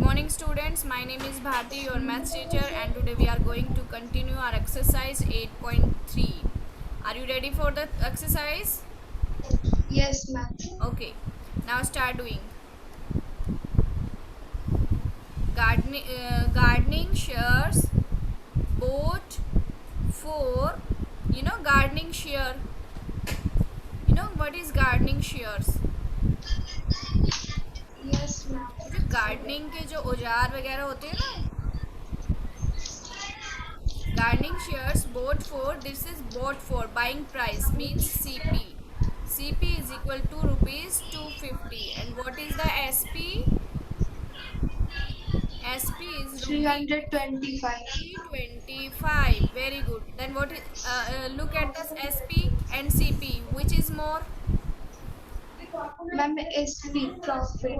morning students, my name is Bharti, your maths teacher, and today we are going to continue our exercise 8.3. Are you ready for the exercise? Yes, ma'am. Okay, now start doing. Gardening shears both for, gardening shear. You know what is gardening shears? Yes, ma'am. जो gardening के जो औजार वगैरह होते हैं ना, gardening shares bought for, this is bought for, buying price means CP. CP is equal to rupees 250. And what is the SP? SP is rupees 325. 325. Very good. Then what is, look at this SP and CP. Which is more? Ma'am, SP profit.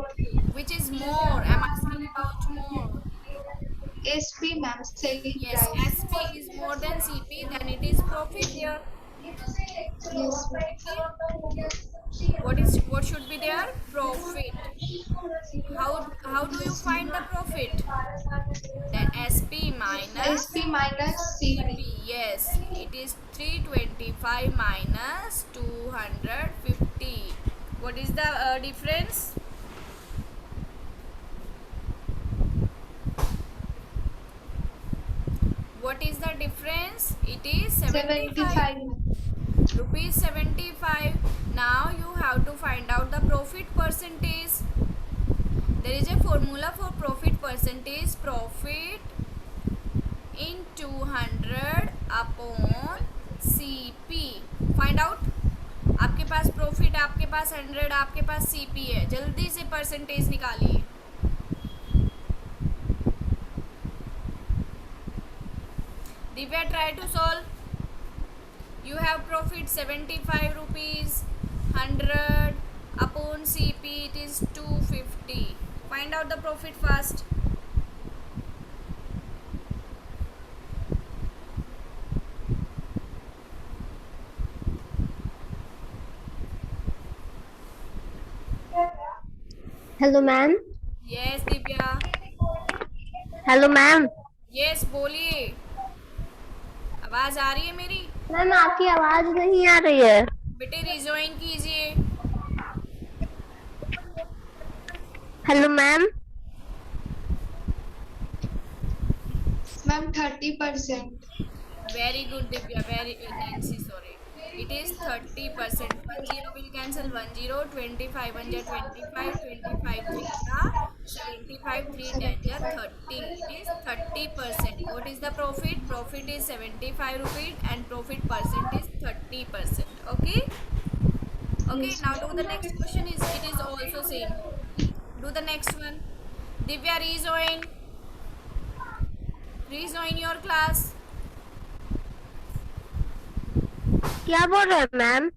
Which is more? I'm asking about more. SP, ma'am, selling Yes, price. SP is more than CP, then it is profit here. Yes, Okay. ma'am. What should be there? Profit. How do you find the profit? Then SP minus SP minus CP. CP. Yes, it is 325 minus 250. What is the difference? What is the difference? It is 75. 75. Rupees 75. Now you have to find out the profit percentage. There is a formula for profit percentage. Profit in 200 upon CP. Find out. आपके पास profit, आपके पास 100, आपके पास CP है. जल्दी से percentage निकालिए. Divya, try to solve. You have profit 75 rupees, 100 upon CP, it is 250. Find out the profit fast. Hello ma'am. Yes, Divya. Hello ma'am. Yes, बोलिए. आवाज आ रही है मेरी? मैम आपकी आवाज नहीं आ रही है. बेटे रिजॉइन कीजिए. Hello ma'am. Ma'am, 30%. Very good, Divya. Very Nancy, sorry. It is 30%. 10 will cancel 10. 25 1 25. 25 3 75 3 10 30. It is 30%. What is the profit? Profit is 75 rupees and profit percent is 30%. Okay. Okay. Yes, Now do the ma'am. next question. Is it is also same. Do the next one. Divya, rejoin. Rejoin your class. क्या बोल रहे हैं ma'am?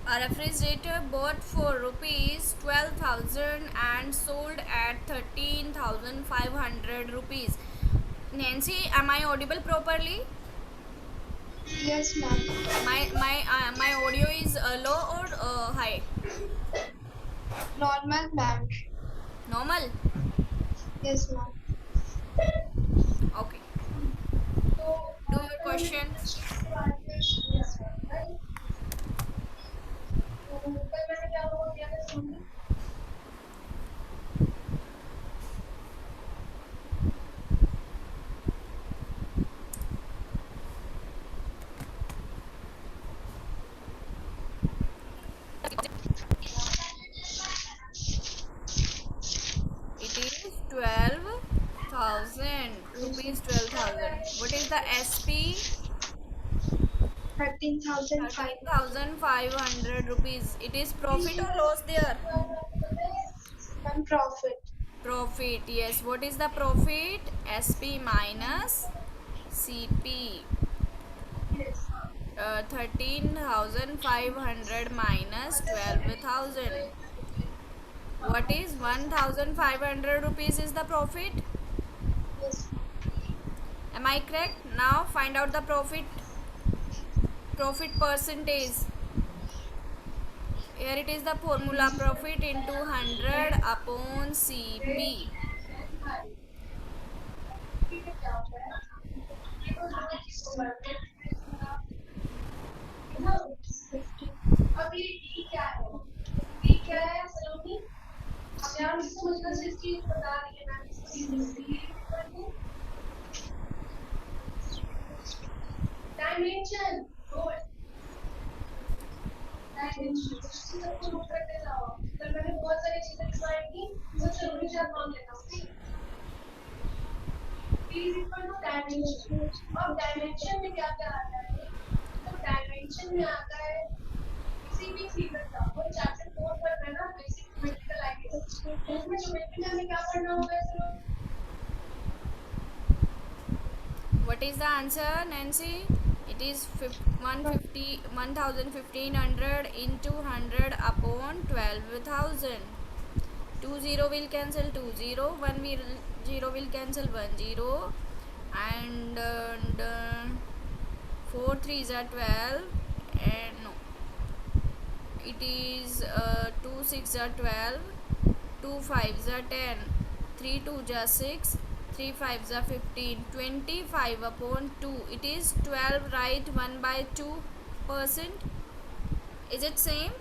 A refrigerator bought for rupees 12,000 and sold at 13,500 rupees. Nancy, am I audible properly? Yes, ma'am. My audio is low or high? Normal, ma'am. Normal. Yes, ma'am. Okay. Do your question. It is 12,000 rupees. 12,000. What is the SP? 13,500. 13,500 rupees. It is profit or loss there? Ma'am, profit. Profit. Yes. What is the profit? SP minus CP. 13,500 minus 12,000. What is 1,500 rupees is the profit? Yes. Am I correct? Now find out the profit percentage. Here it is the formula, profit into 100 upon CP. What is the answer, Nancy? It is 150, 1,1500 into 100 upon 12,000. 2 0 will cancel 2 0, 1 will 0 will cancel 1 0, and 4 3s are 12, and no, it is 2 6 are 12, 2 5s are 10, 3 2s are 6, 3 5s are 15, 25 upon 2, it is 12, right? 1 by 2%. Is it same,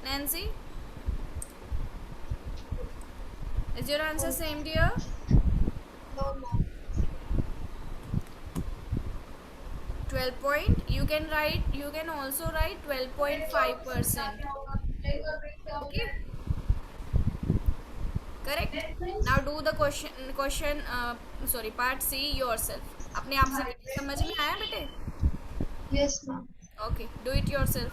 Nancy? Is your answer same, dear? No, ma'am. 12 point, you can also write 12.5%. Okay, correct. Now do the question sorry, part C yourself. अपने आप से समझ में आया बेटे? Yes, ma'am. Okay, do it yourself.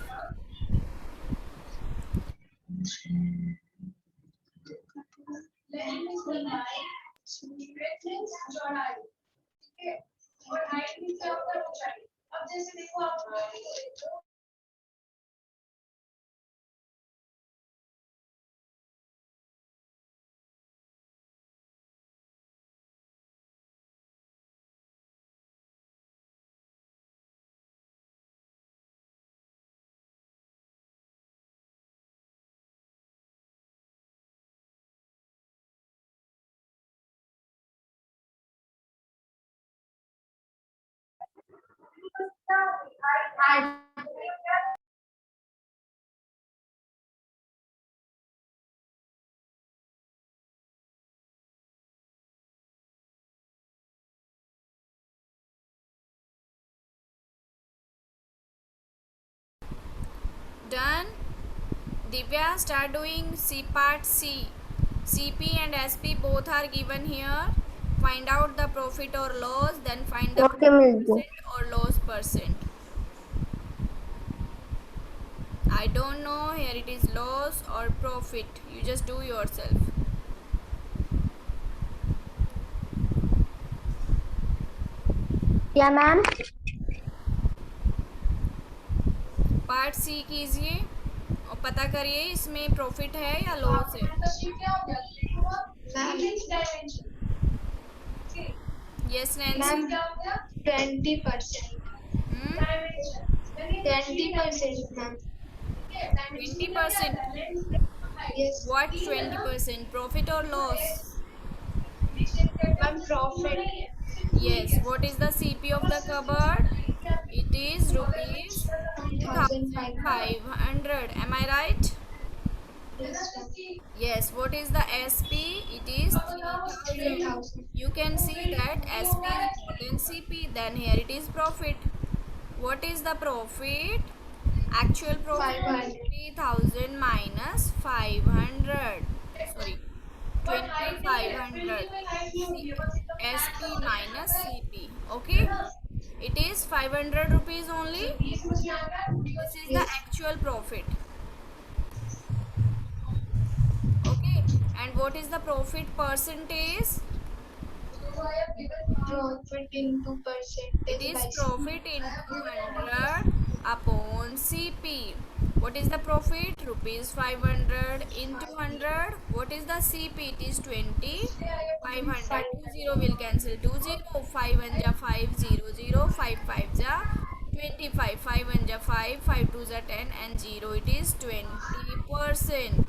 Done. Divya, start doing C part C. CP and SP both are given here. Find out the profit or loss, then find the Okay, Miss Ji. percent or loss percent. I don't know, here it is loss or profit. You just do yourself. क्या ma'am? Part सी कीजिए और पता करिए इसमें profit है या loss है. Yes Nancy. Ma'am, 20%. 20%, ma'am. 20%. Yes. What 20%? Profit or loss? Ma'am, profit. Yes. What is the CP of the cupboard? It is rupees 2,500. Am I right? Yes, ma'am. Yes. What is the SP? It is 3,000. 3,000. You can see that SP is more than CP. Then here it is profit. What is the profit? Actual profit 500. 3,000 minus 500. Sorry, 2,500. SP minus CP. Okay. It is 500 rupees only. This is the actual profit. Okay. And And what is the profit percentage? Profit into It percentage is by profit into 100 upon CP. What is the profit? Rupees 500 into 100. What is the CP? It is 20. 500. 20 will cancel. 20. 5 1 ja 5 0 0. 5 5 ja 25. 5 1 ja 5. 5 2 ja 10 and 0. It is 20%.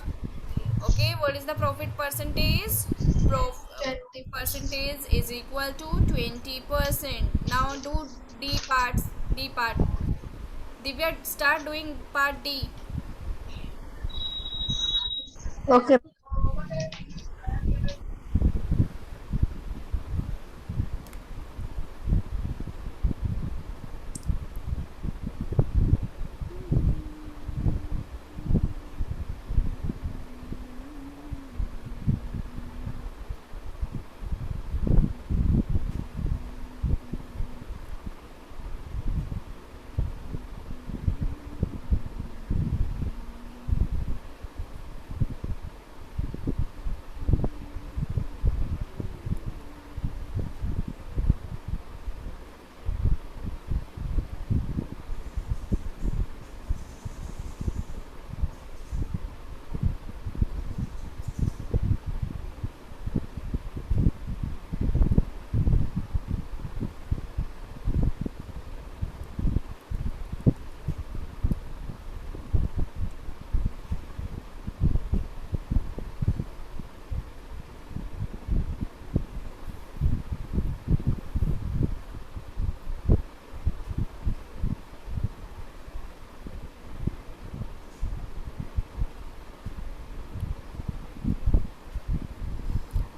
Okay, what is the profit percentage? Profit 20%. percentage is equal to 20%. Now do D parts. D part. Divya, start doing part D. Okay.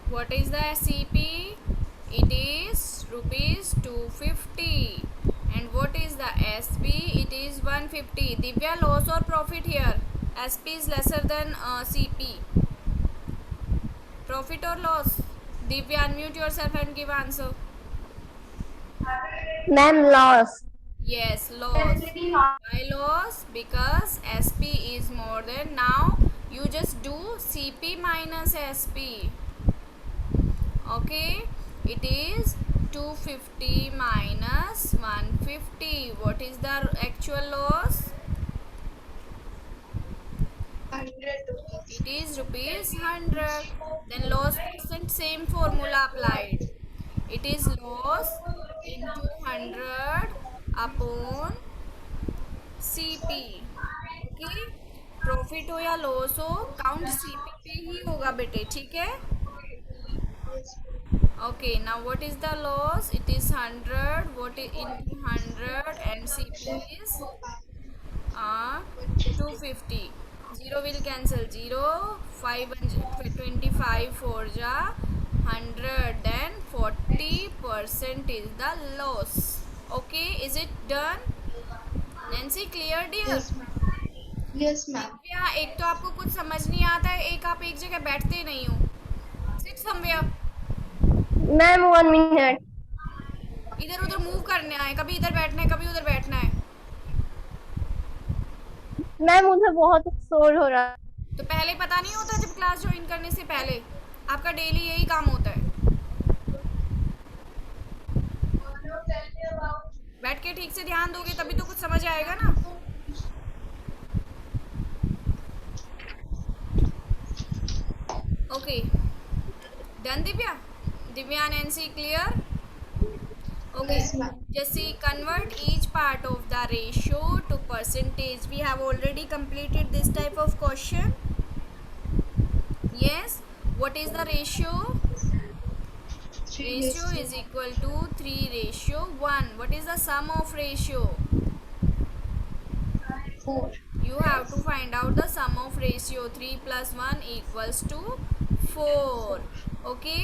What is the CP? It is rupees 250. And what is the SP? It is 150. Divya, loss or profit here? SP is lesser than CP. Profit or loss? Divya, unmute yourself and give answer. Ma'am, loss. Yes, loss. Why loss? Because SP is more than. Now you just do CP minus SP. Okay, it is 250 minus 150. What is the actual loss? 100 rupees. It is rupees 100. Then loss percent, same formula applied. It is loss into 100 upon CP. Okay, profit हो या loss हो, count CP पे ही होगा बेटे, ठीक है. Yes. Okay, now what is the loss? It is 100. What is into 100 and CP is 250. 0 will cancel. 0. 5 and 25 4 ja 100. Then 40% is the loss. Okay, is it done? Nancy, clear dear? Yes, ma'am. Yes, ma'am. Divya, एक तो आपको कुछ समझ नहीं आता है, एक आप एक जगह बैठते नहीं हो. Sit somewhere. Ma'am, 1 minute. इधर उधर मूव करना है, कभी इधर बैठना है, कभी उधर बैठना है. मैम उधर बहुत शोर हो रहा है. तो पहले पता नहीं होता जब क्लास ज्वाइन करने से पहले? आपका डेली यही काम होता है. बैठ के ठीक से ध्यान दोगे तभी तो कुछ समझ आएगा ना. Okay, done Divya? Divya, Nancy, clear? Okay, Yes, ma'am. just see, convert each part of the ratio to percentage. We have already completed this type of question. Yes, what is the ratio? 3 Ratio is equal to 3:1. What is the sum of ratio? 4. You have to find out the sum of ratio. 3 plus 1 equals to 4. Okay,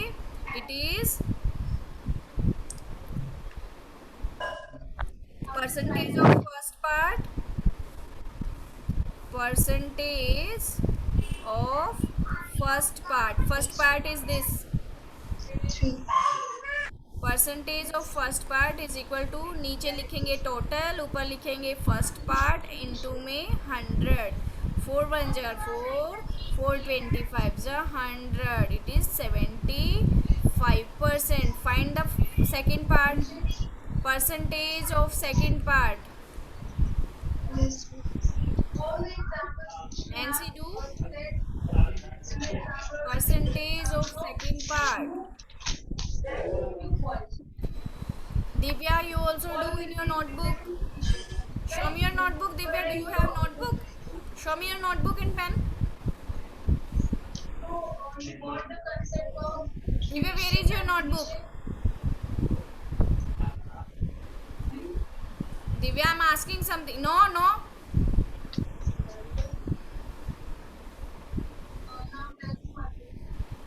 it is percentage of first part, percentage of first part is this. 3. Percentage of first part is equal to, नीचे लिखेंगे total, ऊपर लिखेंगे first part, into में 100. 4 1 jar 4, 425 is 100. It is 75%. Find the second part. Percentage of second part. Yes, ma'am. Nancy, do percentage of second part. Divya, you also do in your notebook. Show me your notebook, Divya. Do you have notebook? Show me your notebook and pen. Divya, where is your notebook? Divya, I'm asking something. No, no.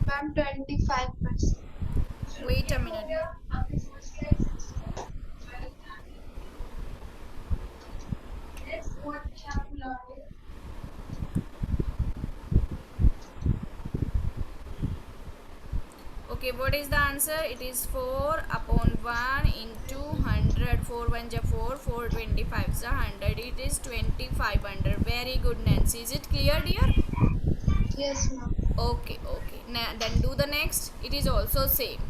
Ma'am, 25%. Wait a minute. Okay, what is the answer? It is 4 upon 1 into 100. 4 1 ja 4, 425 is 100. It is 2500. Very good, Nancy. Is it clear, dear? Yes, ma'am. Okay, okay. Now, then do the next. It is also same.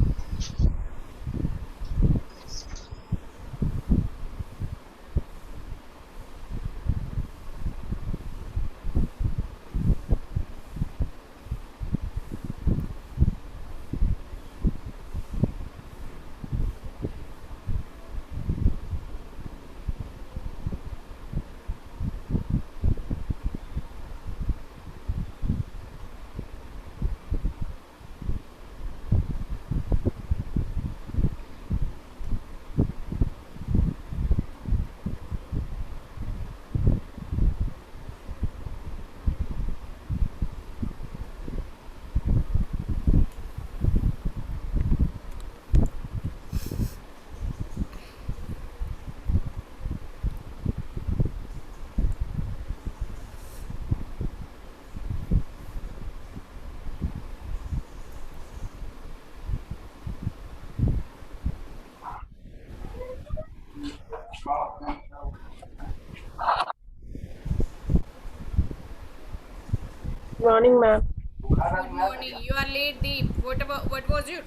Morning, ma'am. Good morning. You are late, Deep. What was you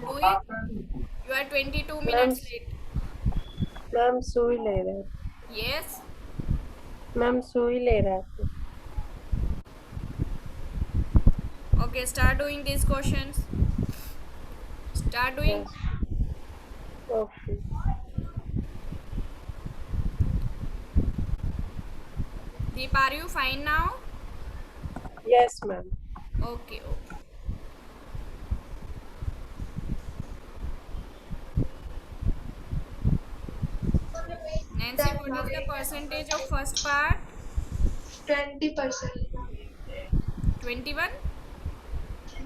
doing? You are 22 ma'am minutes late. Ma'am सुई ले रहे Yes. Ma'am सुई ले रहे थे Okay, start doing these questions. Start doing. Yes. Okay. Deep, are you fine now? Yes, ma'am. Okay, okay. Nancy, what is the percentage of first part? 20%. 21?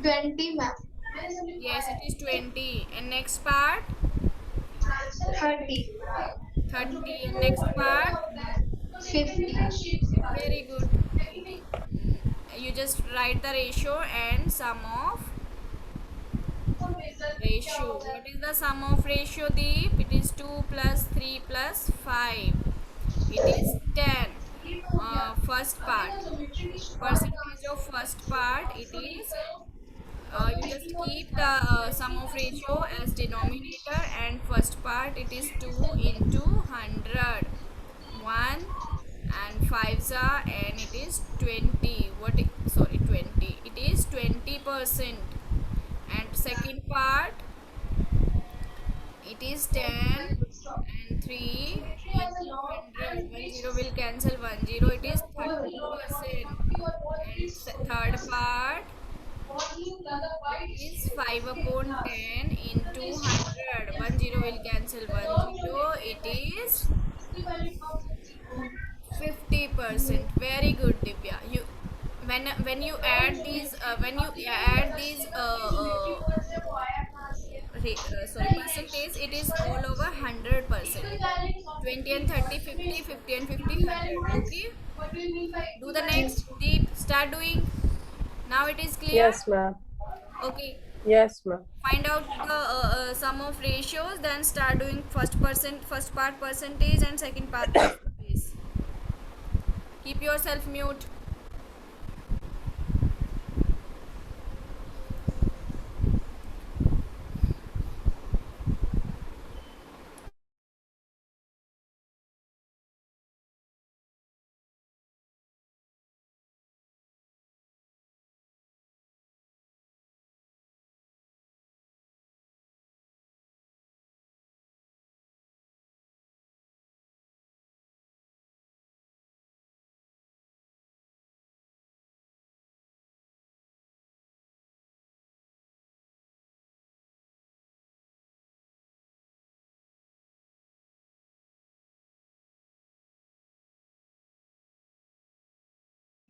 20, ma'am. Yes, it is 20. And next part? 30. 30. And next part? 50. Very good. You just write the ratio and sum of ratio. What is the sum of ratio, Deep? It is 2 plus 3 plus 5. It is 10. First part. Percentage of first part, it is you just keep the sum of ratio as denominator, and first part it is 2 into 100. 1 and 5s are, and it is 20. Sorry, 20. It is 20%. And second part it is 10 and 3 into 100. 1 0 will cancel 1 0. It is 30%. And third part is 5 upon 10 into 100. 1 0 will cancel 1 0. It is 50%. Very good, Divya. You when you add these percentage, it is all over 100%. 20 and 30, 50, 50 and 50, 100. Okay, do the next. Deep, start doing. Now it is clear. Yes, ma'am. Okay, Yes, ma'am. find out the sum of ratios, then start doing first part percentage and second part percentage. Keep yourself mute.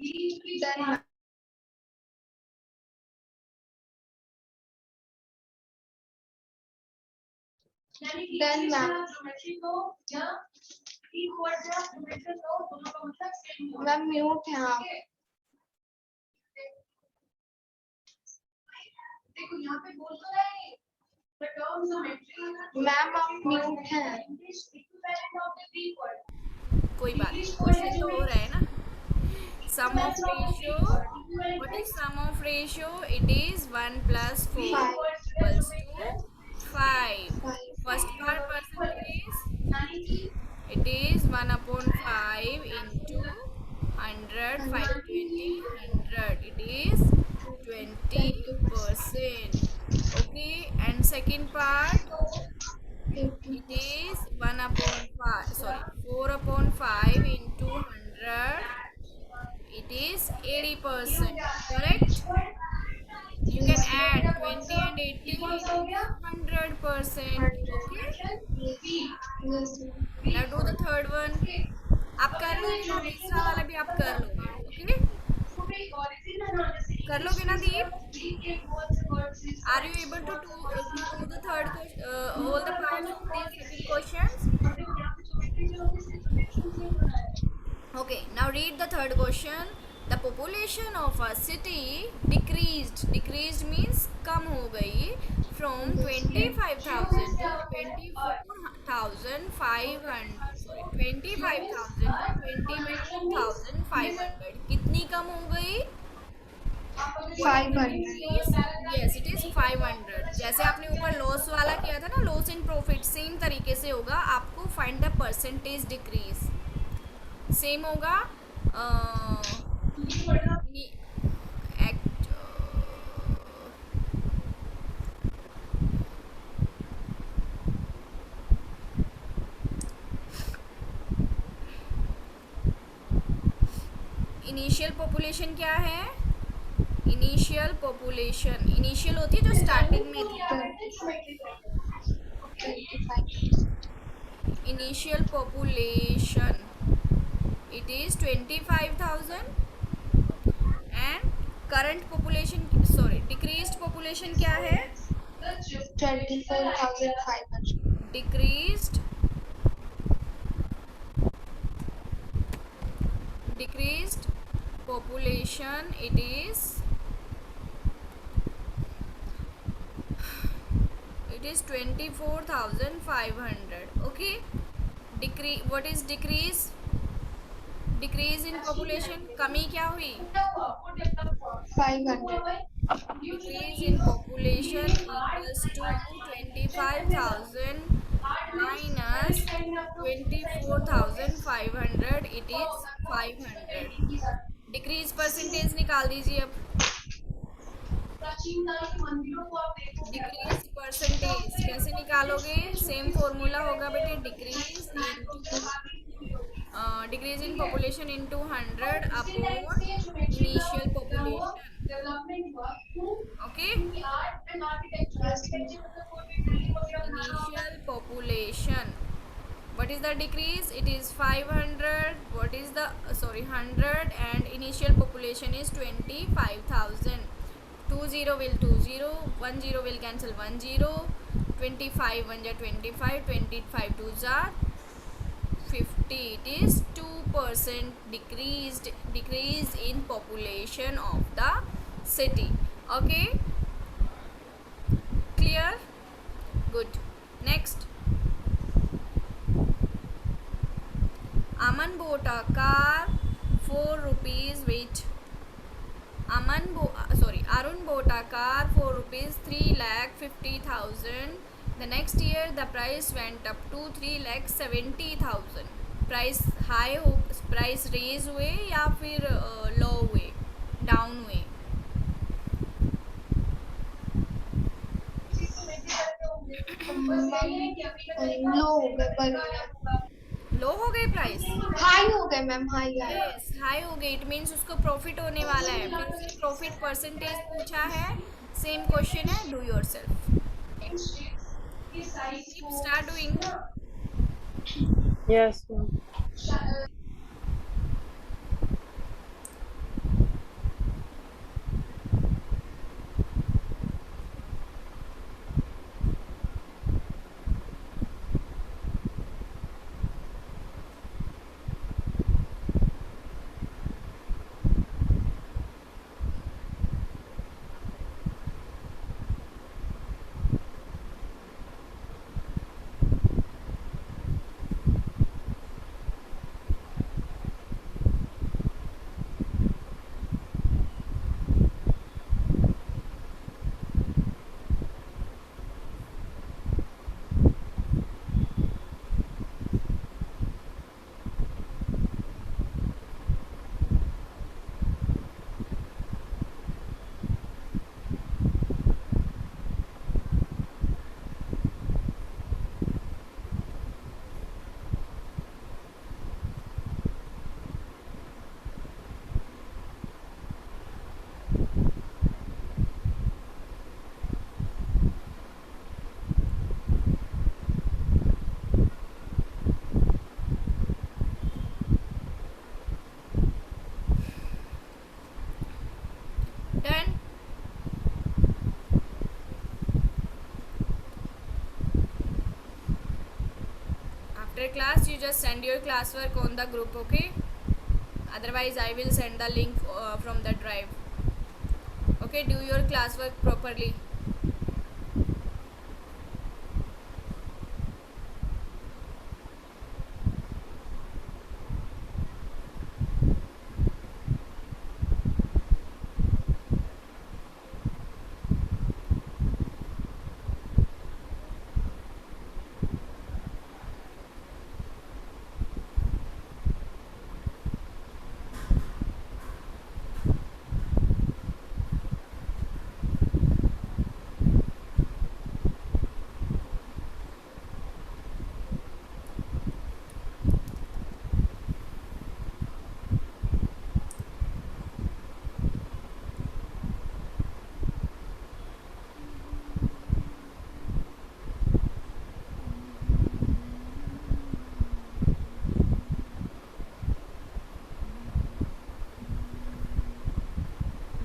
Done, ma'am. Done, ma'am. Ma'am mute है आप। Ma'am आप mute हैं। कोई बात नहीं, question तो हो रहा है ना. Sum of ratio. What is sum of ratio? It is 1 plus 4 Five. equals to 5. Five. First part percentage. It is 1 upon 5 into 100. 520 100. It is 20%. Okay. And second part. It is 1 upon 5. Sorry, 4 upon 5 into 100. It is 80%. Correct? You can add 20 and 80. It is 100%. Okay? Yes, ma'am. Now do the third one. आप कर लोगे ना, तीसरा वाला भी आप कर लोगे. Okay? कर लोगे ना दीप? Are you able to do the third question, all the parts of these second questions? Okay, now read the third question. The population of a city decreased. Decreased means कम हो गई from 25,000 to 24,500. Sorry, 25,000 to 22,500. कितनी कम हो गई? 500. Yes, it is 500. जैसे आपने ऊपर loss वाला किया था ना, लॉस इन प्रॉफिट, सेम तरीके से होगा. आपको find the percentage decrease. Same होगा. इनिशियल पॉपुलेशन क्या है? इनिशियल पॉपुलेशन, इनिशियल होती है जो स्टार्टिंग में थी. 25. Initial population it is 25,000 and current population, sorry, decreased population क्या है? 24,500. decreased population, it is 24,500. Okay. What is decrease? Decrease in population, कमी क्या हुई? 500. Decrease in population equals to 25,000 minus 24,500. It is 500. Decrease percentage निकाल दीजिए अब. Decrease percentage कैसे निकालोगे? सेम फॉर्मूला होगा बेटे. Decrease in population into 100 upon initial population. Okay. Initial population. What is the decrease? It is 500. What is the 100 and initial population is 25,000. 20 will 20, 10 will cancel 10, 25 1 ja 25, 25 2 ja 50. It is 2% decrease in population of the city. Okay, clear? Good. Next. Aman bought a car for rupees which Arun bought a car for rupees 3,50,000. The next year the price went up to 3,70,000. Price high हो, price raise हुए या फिर लो हुए, down हुए? लो हो गए price. High हो गए मैम. हाई यस, हाई हो गए. इट मीन्स उसको प्रॉफिट होने वाला है. फिर उसने प्रॉफिट परसेंटेज पूछा है. सेम क्वेश्चन है. Do yourself. Start doing. Yes, ma'am. after class you just send your classwork on the group, okay? Otherwise I will send the link from the drive. Okay, do your classwork properly.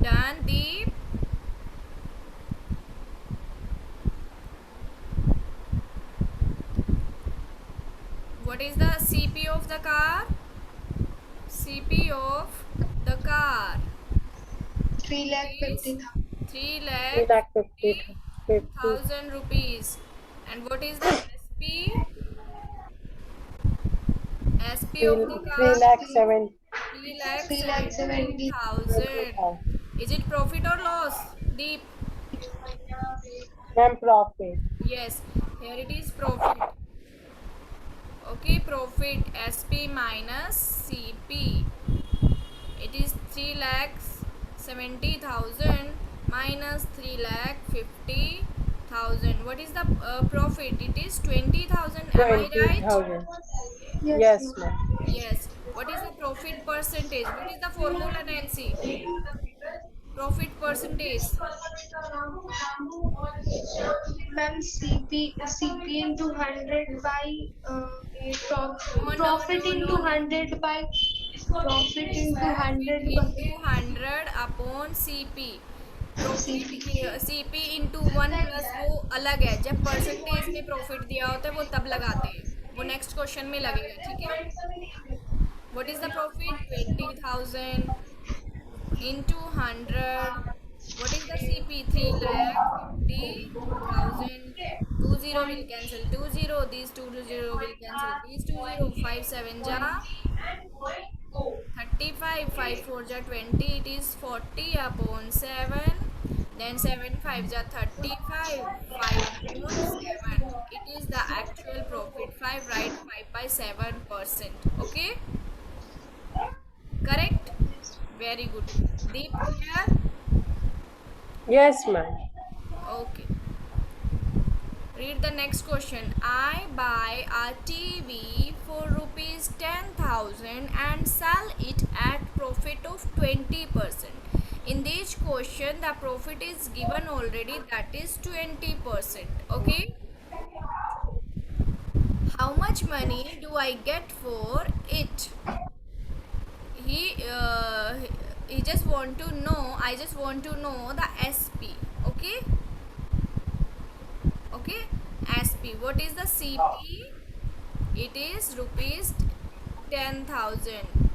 Done, Deep? What is the CP of the car? CP of the car 3,50,000. 3 3 lakh lakh 50 thousand rupees. And what is the SP? SP of the 3 car lakh 7 3 lakh 3,70,000. 70,000. Is it profit or loss? Deep. ma'am profit. Yes, here it is profit. Okay, profit SP minus CP. It is 3 lakhs 70,000 minus 3 lakh 50,000. What is the profit? It is 20,000. Am I right? 20,000. Yes, Yes ma'am. ma'am. Yes. What is the profit percentage? What is the formula, Nancy? Profit percentage. Ma'am, CP into 100 by No, profit into no. 100 by profit into 100 by Into 100 upon CP. Profit CP. CP into 1 plus वो अलग है, जब percentage में profit दिया होता है वो तब लगाते हैं, वो नेक्स्ट क्वेश्चन में लगेगा, ठीक है? What is the profit? 20,000 into 100. What is the CP? 3 lakh 50,000. 20 will cancel 20. These 20 will cancel these 20. 5 7 ja 35. 5 4 ja 20. It is 40 upon 7. Then 7 5 ja 35. 5 upon 7. It is the actual profit. 5, right? 5 by 7%. Okay? Correct? Very good. Deep, clear? Yes ma'am. Okay. Read the next question. I buy a TV for rupees 10,000 and sell it at profit of 20%. In this question, the profit is given already, that is 20%. Okay. How much money do I get for it? He just want to know. I just want to know the SP. Okay. Okay, SP. What is the CP? It is rupees 10,000.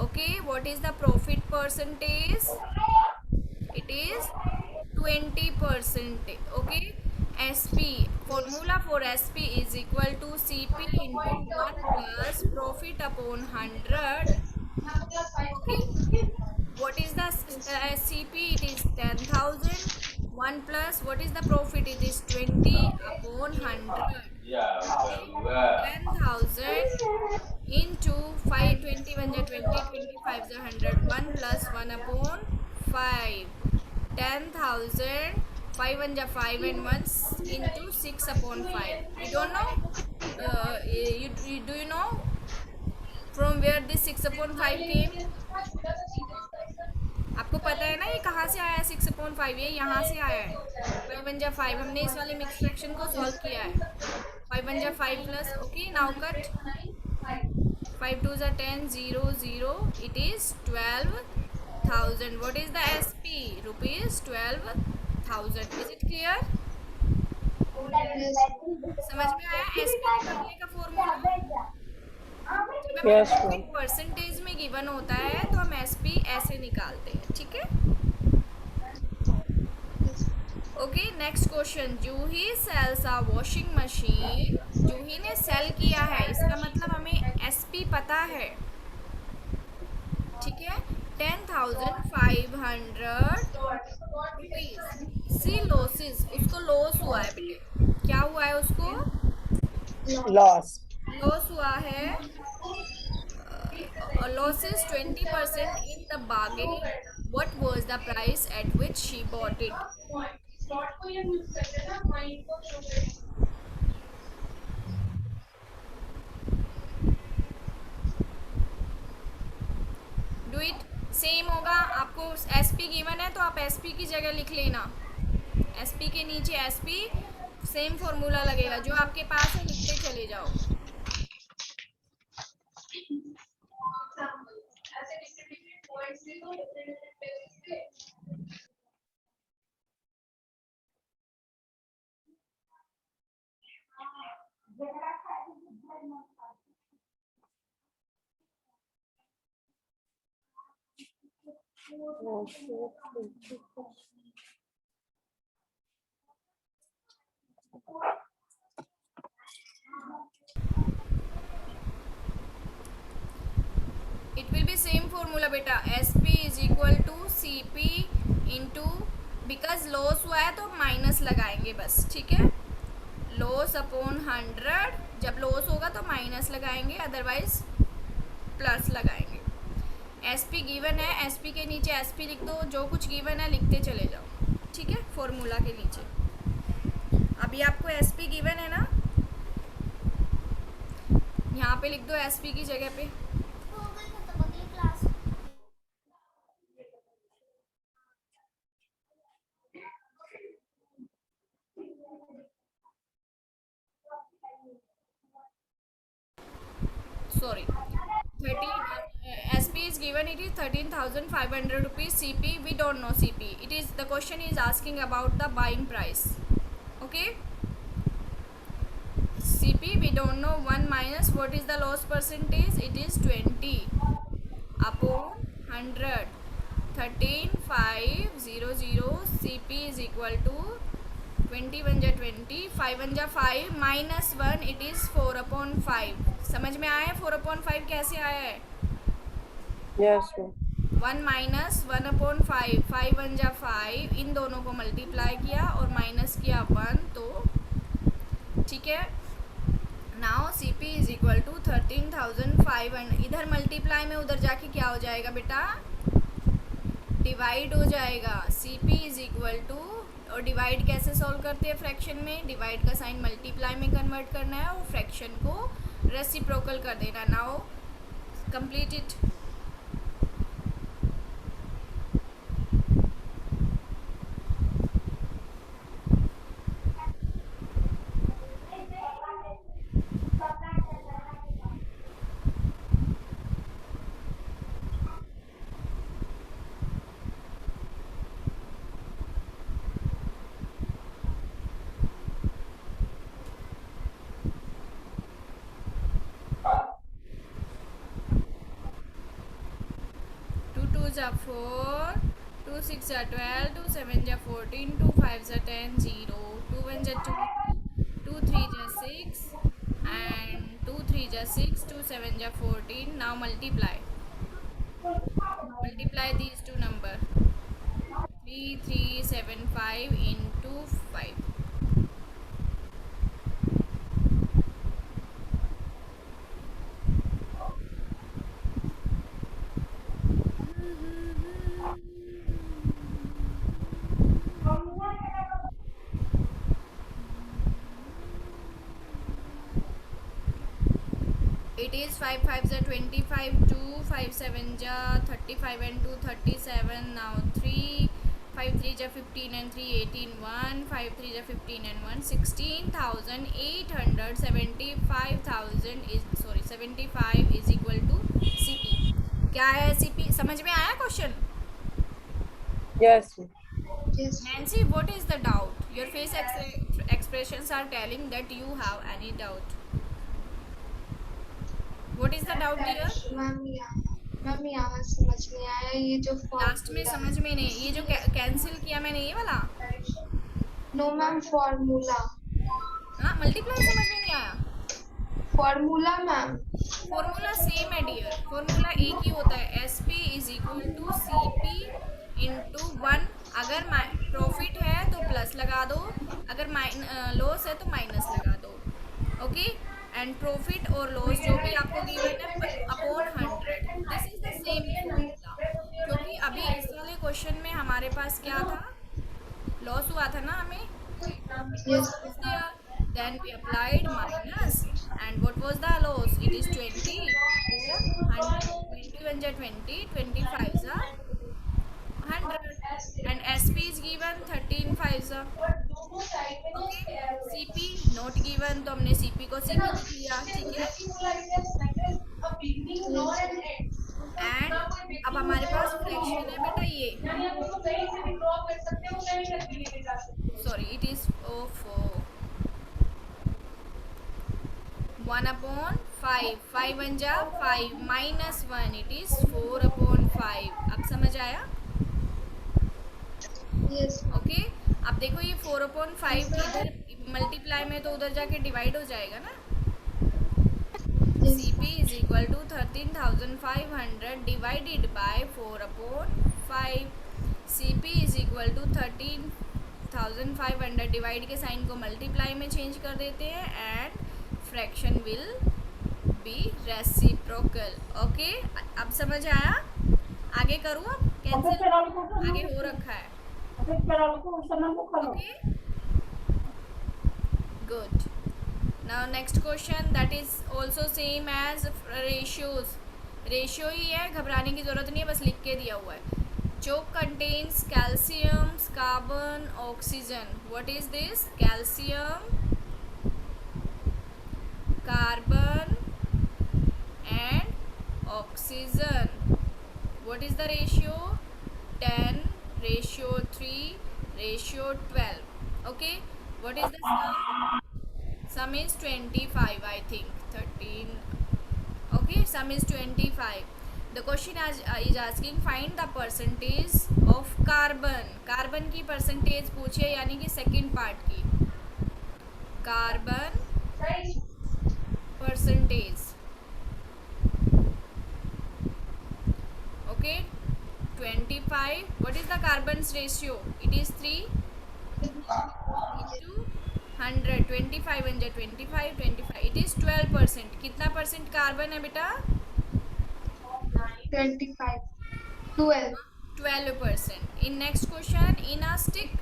Okay, what is the profit percentage? It is 20%. Okay, SP. Formula for SP is equal to CP into 1 plus profit upon 100. Okay, what is the CP? It is 10,000. 1 plus what is the profit? It is 20 upon 100. 10,000 into 5. 21 ja 20, 25 ja 100. 1 plus 1 upon 5. 10,000. 5 1 ja 5 and 1 into 6 upon 5. You don't know? Do you know from where this 6 upon 5 came? आपको पता है ना ये कहाँ से आया है? 6/5 ये यहाँ से आया है. 5 1 जा 5. हमने इस वाले मिक्स फ्रैक्शन को सॉल्व किया है. 5 1 जा 5 प्लस. Okay, now cut. 5 2 जा 10. 0 0. It is 12,000. What is the SP? Rupees 12,000. Is it clear? समझ में आया एसपी निकालने का फॉर्मूला? जब हमें Yes, प्रॉफिट ma'am. परसेंटेज में गिवन होता है तो हम एसपी ऐसे निकालते हैं, ठीक है? Okay, next question. Juhi sells a washing machine. Juhi ने सेल किया है, इसका मतलब हमें एसपी पता है, ठीक है? 10,500 रुपीज। सी लॉसेस, उसको लॉस हुआ है बेटे। क्या हुआ है उसको? Loss. लॉस हुआ है। Losses 20% in the bargain. What was the price at which she bought it? Do it. Same होगा, आपको एसपी गिवन है तो आप एसपी की जगह लिख लेना, एसपी के नीचे एसपी, सेम फॉर्मूला लगेगा, जो आपके पास है लिखते चले जाओ। It will be same formula बेटा, S P is equal to C P into, because loss हुआ है तो माइनस लगाएंगे बस, ठीक है? लॉस अपॉन 100, जब लॉस होगा तो माइनस लगाएंगे, अदरवाइज प्लस लगाएंगे। एस पी गिवन है, एस पी के नीचे एस पी लिख दो, जो कुछ गिवन है लिखते चले जाओ, ठीक है? फॉर्मूला के नीचे अभी आपको एस पी गिवन है ना, यहाँ पे लिख दो एस पी की जगह पे। Sorry, 13 SP is given, it is 13,500 rupees. CP we don't know CP, it is, the question is asking about the buying price, okay? CP we don't know, 1 minus what is the loss percentage, it is 20 upon 100, 13,500, CP is equal to 20 1 जा 20, 5 1 जा 5, minus 1, it is 4 upon 5। समझ में आया है 4 upon 5 कैसे आया है? Yes, ma'am. 1 minus 1 upon 5, 5 1 जा 5, इन दोनों को मल्टीप्लाई किया और माइनस किया 1, तो ठीक है। Now C P is equal to 13,500, इधर मल्टीप्लाई में उधर जाके क्या हो जाएगा बेटा? डिवाइड हो जाएगा। C P is equal to, और डिवाइड कैसे सॉल्व करते हैं फ्रैक्शन में? डिवाइड का साइन मल्टीप्लाई में कन्वर्ट करना है और फ्रैक्शन को रेसिप्रोकल कर देना। Now complete it. जा 4, 2 6 जा 12, 2 7 जा 14, 2 5 जा 10, 0, 2 1 जा 2, 2 3 जा 6 and 2 3 जा 6, 2 7 जा 14. Now multiply these two number, 3375 into 5. It is 5 5 जा 25, 2 5 7 जा 35 and 2 37. Now 3 5 3 जा 15 and 3 18, 1 5 3 जा 15 and 1 16,800, 75,000 is, sorry 75 is equal to CP. क्या है CP? समझ में आया question? Yes, ma'am. Yes. Nancy, what is the doubt? Your face expressions are telling that you have any doubt. What is the doubt, dear? Ma'am यहाँ समझ नहीं आया ये जो लास्ट में फॉर्मूला है. समझ में नहीं, ये जो कैंसिल किया मैंने ये वाला, नो मैम फॉर्मूला. हाँ मल्टीप्लाई समझ में नहीं आया. Formula ma'am. फॉर्मूला सेम है डियर, फॉर्मूला एक ही होता है, S P is equal to C P into 1. अगर प्रॉफिट है तो प्लस लगा दो, अगर लॉस है तो माइनस लगा दो. ओके, एंड प्रॉफिट और लॉस जो भी आपको गिवन है upon 100. This is the same formula, क्योंकि अभी इस वाले क्वेश्चन में हमारे पास क्या था, लॉस हुआ था ना हमें. Yes. Then we applied minus, and what was the loss? It is 20. 20 banja 20, 25 is 100, and SP is given 13 5 is. Okay, CP not given, तो हमने CP को CP लिख लिया. ठीक है, एंड अब हमारे पास फ्रैक्शन है बेटा, ये सॉरी इट इज ऑफ 1/5. 5 बन जा 5 माइनस 1, इट इज 4/5. अब समझ आया? Yes. ओके, अब देखो ये 4/5 इधर मल्टीप्लाई में तो उधर जाके डिवाइड हो जाएगा ना. CP is equal to 13,500 divided by 4/5. CP is equal to 13,500. Divide के साइन को मल्टीप्लाई में चेंज कर देते हैं and fraction will be reciprocal. Okay, अब समझ आया? आगे करूँ अब कैंसिल? आगे हो रखा है. Okay, good. Now next question, that is also same as ratios. Ratio ही है, घबराने की ज़रूरत नहीं है, बस लिख के दिया हुआ है. Chalk contains calcium, carbon, oxygen. What is this? Calcium, carbon and oxygen. What is the ratio? 10:3:12. Okay, what is the sum? Sum is 25, I think. 13. Okay, sum is 25. The question is asking find the percentage of carbon. Carbon की percentage पूछे, यानी कि second part की. Carbon percentage. Okay, 25. What is the carbon's ratio? It is 3 into 100. 25 बन जाए 25, 25. It is 12%. कितना percent carbon है बेटा? 25. 12. 12%. In next question, in a stick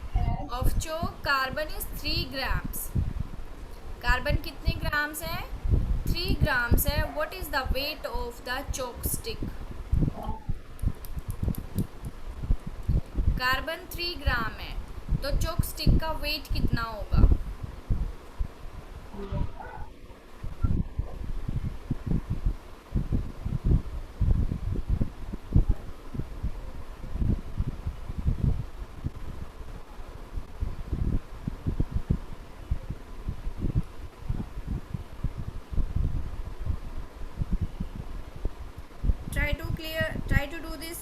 of chalk, carbon is 3 grams. Carbon कितने ग्राम्स है? 3 grams है. What is the weight of the chalk stick? Carbon 3 ग्राम है, तो चॉक स्टिक का वेट कितना होगा? Try to do this.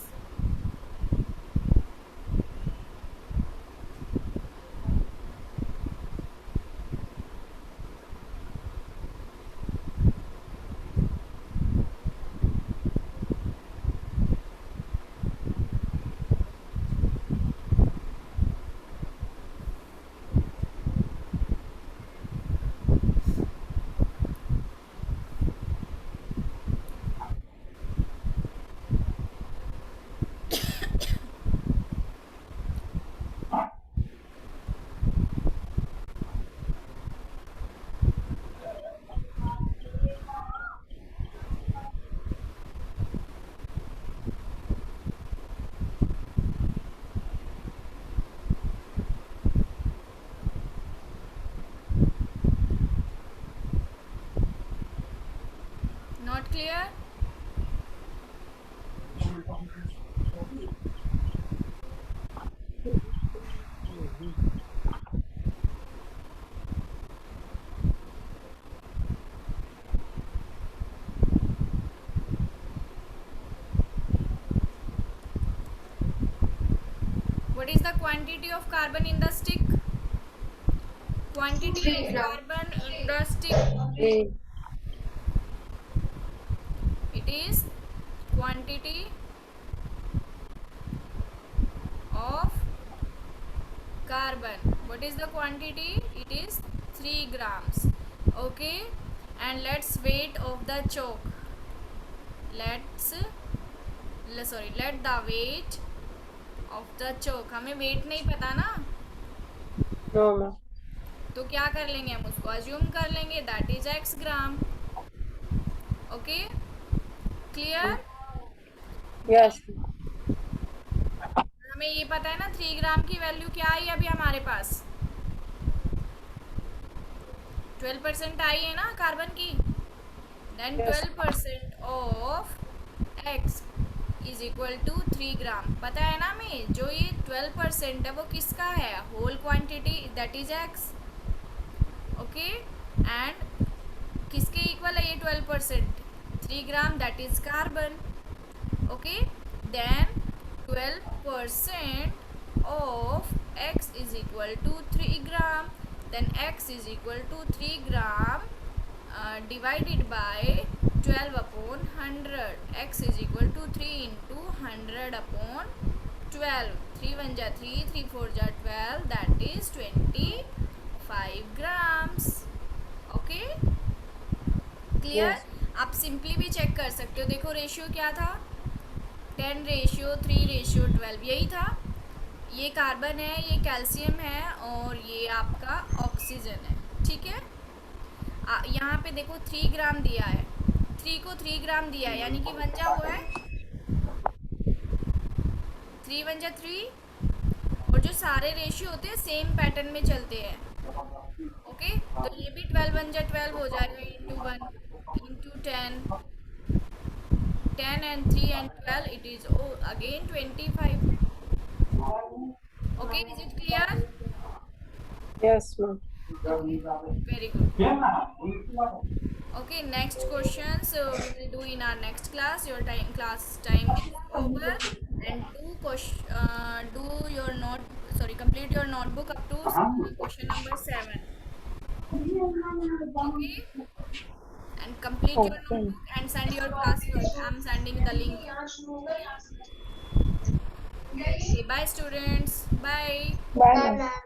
Not clear? What is the quantity of carbon in the stick? Quantity 3 of gram. carbon in the stick. 3. It is quantity of carbon. What is the quantity? It is 3 grams. Okay, and let's weight of the chalk. Let the weight of the chalk. हमें weight नहीं पता ना, No, ma'am. तो क्या कर लेंगे, हम उसको assume कर लेंगे, that is x gram. Okay, clear? Yes. हमें ये पता है ना 3 ग्राम की वैल्यू क्या आई अभी हमारे पास, 12% आई है ना कार्बन की. Then Yes. 12% of x is equal to 3 gram. पता है ना हमें, जो ये 12% है वो किसका है, whole quantity, that is x. Okay, and किसके इक्वल है ये 12%, 3 gram, that is carbon. Okay, then 12% of x is equal to 3 gram. Then x is equal to 3 gram divided by 12 upon 100. X is equal to 3 into 100 upon 12. 3 1 ja 3, 3 4 ja 12, that is 25 grams. Okay, clear? Yes. आप simply भी check कर सकते हो. देखो ratio क्या था, 10:3:12, यही था. ये कार्बन है, ये कैल्शियम है, और ये आपका ऑक्सीजन है. ठीक है, यहाँ पे देखो 3 ग्राम दिया है, 3 को 3 ग्राम दिया है, यानी कि 1 जा हुआ है 3 1 जा 3. और जो सारे रेशियो होते हैं सेम पैटर्न में चलते हैं. ओके, तो ये भी 12 1 जा 12 हो जाएगा, into 1 into 10 and 3 and 12, it is again 25. Okay, is it clear? Yes, ma'am. Very good. Okay, next question, so we will do in our next class. Your class time is over, and complete your notebook up to question number 7. Okay, and complete your notebook and send your classwork. I'm sending the link. Okay, bye students, bye. Bye, Bye, ma'am. ma'am.